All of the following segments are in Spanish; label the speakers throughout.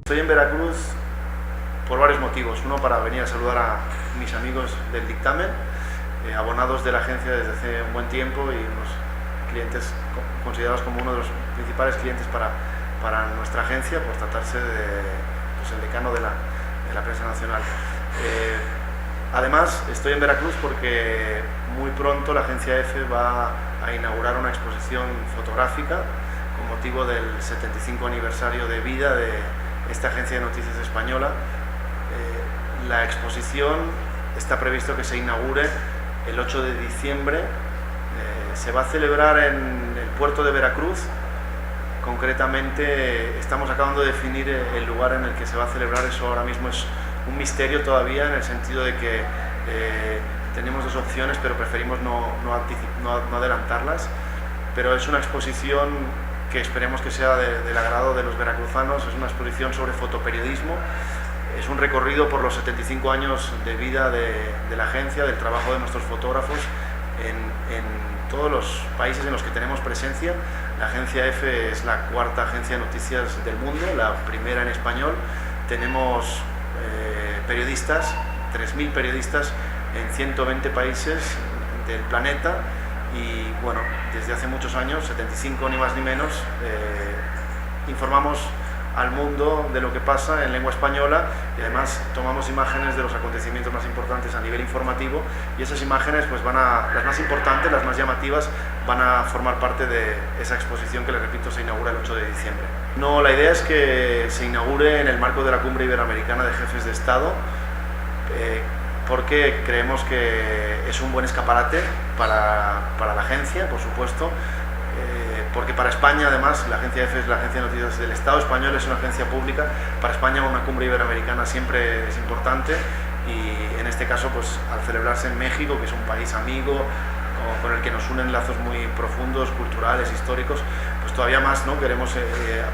Speaker 1: Estoy en Veracruz por varios motivos. Uno, para venir a saludar a mis amigos del dictamen, abonados de la agencia desde hace un buen tiempo y unos clientes considerados como uno de los principales clientes para nuestra agencia, por tratarse de el decano de la prensa nacional. Además, estoy en Veracruz porque muy pronto la agencia EFE va a inaugurar una exposición fotográfica con motivo del 75 aniversario de vida de esta agencia de noticias española. La exposición está previsto que se inaugure el 8 de diciembre. Se va a celebrar en el puerto de Veracruz. Concretamente, estamos acabando de definir el lugar en el que se va a celebrar. Eso ahora mismo es un misterio todavía, en el sentido de que tenemos dos opciones, pero preferimos no adelantarlas. Pero es una exposición que esperemos que sea del agrado de los veracruzanos. Es una exposición sobre fotoperiodismo. Es un recorrido por los 75 años de vida de la agencia, del trabajo de nuestros fotógrafos en todos los países en los que tenemos presencia. La agencia EFE es la cuarta agencia de noticias del mundo, la primera en español. Tenemos periodistas, 3.000 periodistas en 120 países del planeta, y bueno, desde hace muchos años, 75 ni más ni menos, informamos al mundo de lo que pasa en lengua española, y además tomamos imágenes de los acontecimientos más importantes a nivel informativo, y esas imágenes, pues las más importantes, las más llamativas, van a formar parte de esa exposición que, les repito, se inaugura el 8 de diciembre. No, la idea es que se inaugure en el marco de la Cumbre Iberoamericana de Jefes de Estado, porque creemos que es un buen escaparate para la agencia, por supuesto, porque para España, además, la agencia EFE es la agencia de noticias del Estado español, es una agencia pública. Para España una cumbre iberoamericana siempre es importante, y en este caso, pues al celebrarse en México, que es un país amigo, con el que nos unen lazos muy profundos, culturales, históricos, pues todavía más, ¿no?, queremos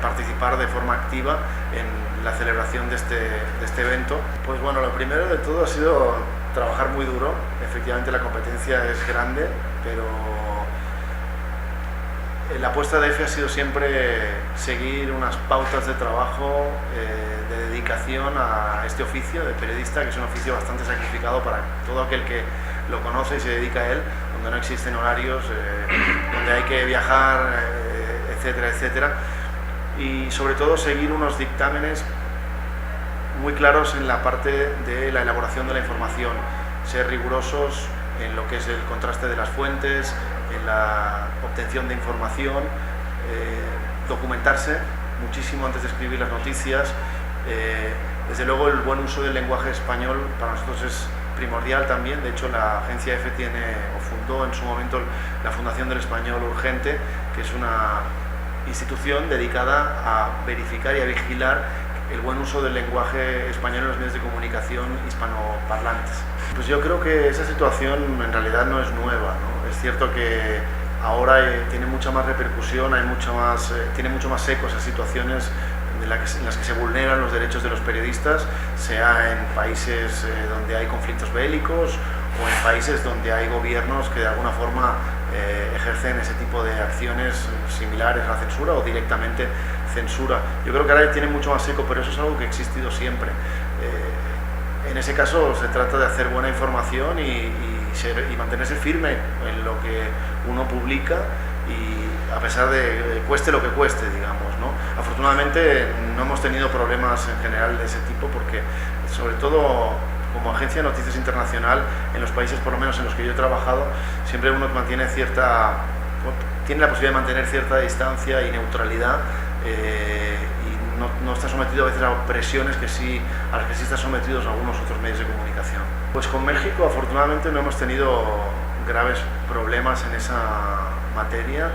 Speaker 1: participar de forma activa en la celebración de este evento. Pues bueno, lo primero de todo ha sido trabajar muy duro. Efectivamente, la competencia es grande, pero la apuesta de EFE ha sido siempre seguir unas pautas de trabajo, de dedicación a este oficio de periodista, que es un oficio bastante sacrificado para todo aquel que lo conoce y se dedica a él, donde no existen horarios, donde hay que viajar, etcétera, etcétera. Y sobre todo seguir unos dictámenes muy claros en la parte de la elaboración de la información, ser rigurosos en lo que es el contraste de las fuentes, en la obtención de información, documentarse muchísimo antes de escribir las noticias. Desde luego, el buen uso del lenguaje español para nosotros es primordial también. De hecho, la agencia EFE fundó en su momento la Fundación del Español Urgente, que es una institución dedicada a verificar y a vigilar el buen uso del lenguaje español en los medios de comunicación hispanoparlantes. Pues yo creo que esa situación en realidad no es nueva, ¿no? Es cierto que ahora tiene mucha más repercusión, tiene mucho más eco esas situaciones en las que se vulneran los derechos de los periodistas, sea en países donde hay conflictos bélicos, o en países donde hay gobiernos que de alguna forma ejercen ese tipo de acciones similares a la censura o directamente censura. Yo creo que ahora tiene mucho más eco, pero eso es algo que ha existido siempre. En ese caso se trata de hacer buena información y mantenerse firme en lo que uno publica, y a pesar de cueste lo que cueste, digamos, ¿no? Afortunadamente no hemos tenido problemas en general de ese tipo, porque sobre todo como agencia de noticias internacional, en los países por lo menos en los que yo he trabajado, siempre uno tiene la posibilidad de mantener cierta distancia y neutralidad, y no está sometido a veces a presiones a las que sí están sometidos algunos otros medios de comunicación. Pues con México, afortunadamente, no hemos tenido graves problemas en esa materia.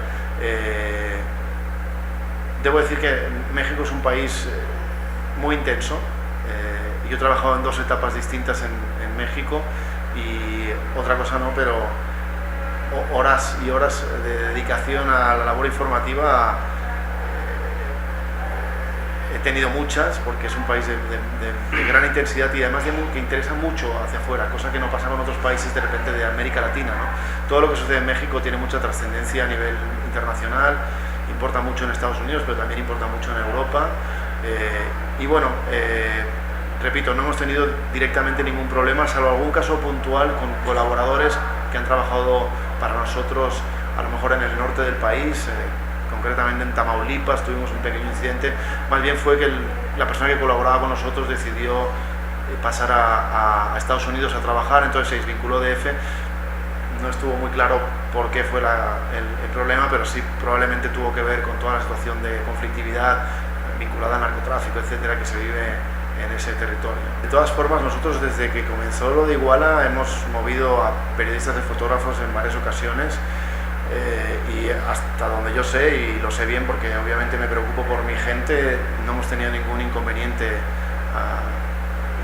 Speaker 1: Debo decir que México es un país muy intenso. Yo he trabajado en dos etapas distintas en México, y otra cosa no, pero horas y horas de dedicación a la labor informativa he tenido muchas, porque es un país de gran intensidad, y además que interesa mucho hacia afuera, cosa que no pasa con otros países de repente de América Latina, ¿no? Todo lo que sucede en México tiene mucha trascendencia a nivel internacional, importa mucho en Estados Unidos, pero también importa mucho en Europa. Y bueno, repito, no hemos tenido directamente ningún problema, salvo algún caso puntual con colaboradores que han trabajado para nosotros, a lo mejor en el norte del país, concretamente en Tamaulipas tuvimos un pequeño incidente. Más bien fue que la persona que colaboraba con nosotros decidió pasar a Estados Unidos a trabajar, entonces se desvinculó de EFE. No estuvo muy claro por qué fue el problema, pero sí probablemente tuvo que ver con toda la situación de conflictividad vinculada al narcotráfico, etcétera, que se vive en ese territorio. De todas formas, nosotros desde que comenzó lo de Iguala hemos movido a periodistas y fotógrafos en varias ocasiones, y hasta donde yo sé, y lo sé bien porque obviamente me preocupo por mi gente, no hemos tenido ningún inconveniente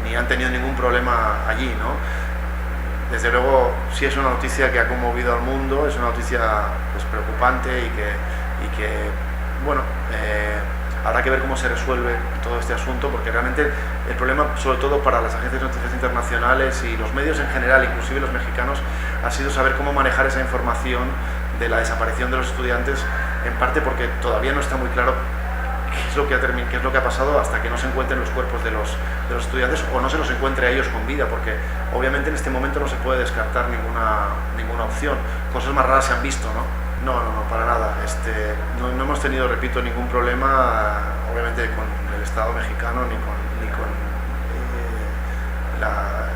Speaker 1: ni han tenido ningún problema allí, ¿no? Desde luego sí es una noticia que ha conmovido al mundo, es una noticia pues, preocupante y que bueno, habrá que ver cómo se resuelve todo este asunto, porque realmente el problema, sobre todo para las agencias de noticias internacionales y los medios en general, inclusive los mexicanos, ha sido saber cómo manejar esa información de la desaparición de los estudiantes, en parte porque todavía no está muy claro qué es lo que ha pasado hasta que no se encuentren los cuerpos de los estudiantes o no se los encuentre a ellos con vida, porque obviamente en este momento no se puede descartar ninguna opción. Cosas más raras se han visto, ¿no? No, para nada. No hemos tenido, repito, ningún problema, obviamente, con el Estado mexicano ni con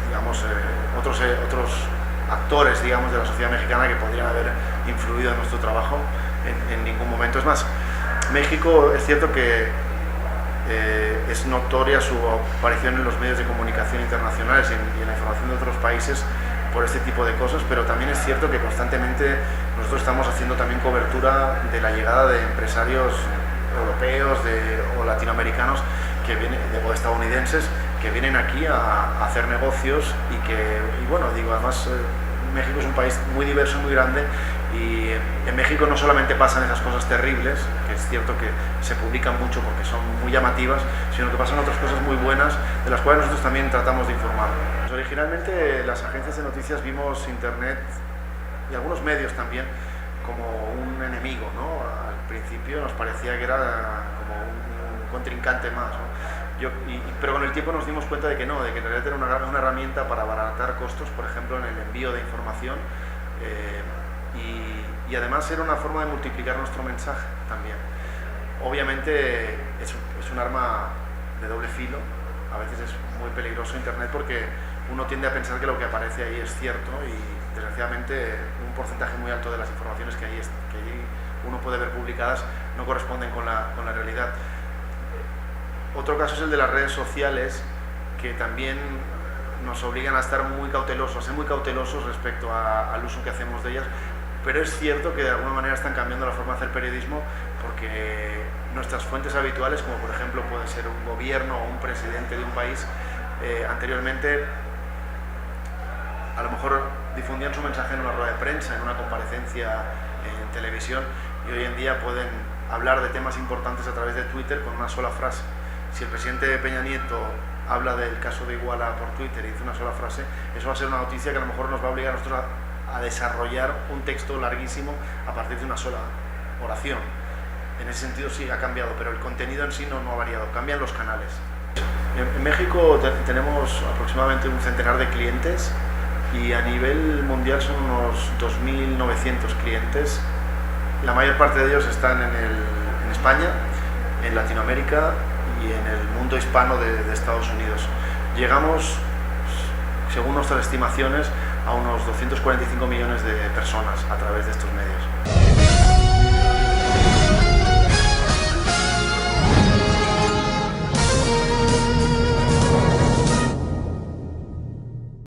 Speaker 1: digamos, otros actores, digamos, de la sociedad mexicana que podrían haber influido en nuestro trabajo en ningún momento. Es más, México es cierto que es notoria su aparición en los medios de comunicación internacionales y en la información de otros países por este tipo de cosas, pero también es cierto que constantemente nosotros estamos haciendo también cobertura de la llegada de empresarios europeos o latinoamericanos o estadounidenses que vienen aquí a hacer negocios y bueno, digo, además México es un país muy diverso, muy grande, y en México no solamente pasan esas cosas terribles, que es cierto que se publican mucho porque son muy llamativas, sino que pasan otras cosas muy buenas de las cuales nosotros también tratamos de informar. Pues originalmente las agencias de noticias vimos Internet y algunos medios también como un enemigo, ¿no? Al principio nos parecía que era como un contrincante más, ¿no? Pero con el tiempo nos dimos cuenta de que no, de que en realidad era una herramienta para abaratar costos, por ejemplo, en el envío de información, y además era una forma de multiplicar nuestro mensaje también. Obviamente es un arma de doble filo, a veces es muy peligroso Internet porque uno tiende a pensar que lo que aparece ahí es cierto y desgraciadamente un porcentaje muy alto de las informaciones que ahí uno puede ver publicadas no corresponden con la realidad. Otro caso es el de las redes sociales, que también nos obligan a estar muy cautelosos, a ser muy cautelosos respecto al uso que hacemos de ellas, pero es cierto que de alguna manera están cambiando la forma de hacer periodismo porque nuestras fuentes habituales, como por ejemplo puede ser un gobierno o un presidente de un país, anteriormente a lo mejor difundían su mensaje en una rueda de prensa, en una comparecencia en televisión, y hoy en día pueden hablar de temas importantes a través de Twitter con una sola frase. Si el presidente Peña Nieto habla del caso de Iguala por Twitter y dice una sola frase, eso va a ser una noticia que a lo mejor nos va a obligar a nosotros a desarrollar un texto larguísimo a partir de una sola oración. En ese sentido sí ha cambiado, pero el contenido en sí no ha variado, cambian los canales. En México tenemos aproximadamente un centenar de clientes y a nivel mundial son unos 2.900 clientes. La mayor parte de ellos están en España, en Latinoamérica y en el mundo hispano de Estados Unidos. Llegamos, según nuestras estimaciones, a unos 245 millones de personas a través de estos medios.